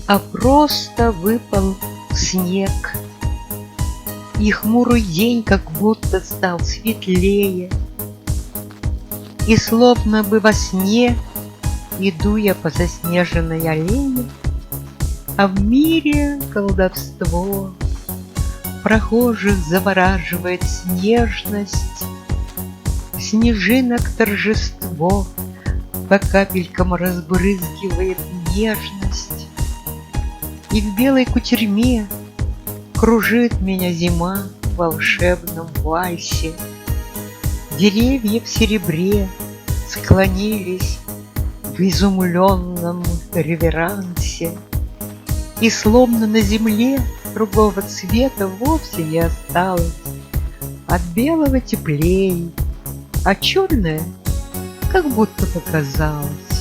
а просто выпал снег. И хмурый день как будто стал светлее, и словно бы во сне иду я по заснеженной аллее, а в мире колдовство. Прохожих завораживает снежность, снежинок торжество по капелькам разбрызгивает нежность. И в белой кутерьме кружит меня зима в волшебном вальсе. Деревья в серебре склонились в изумленном реверансе, и словно на земле другого цвета вовсе не осталось. От белого теплей, а черное как будто показалось.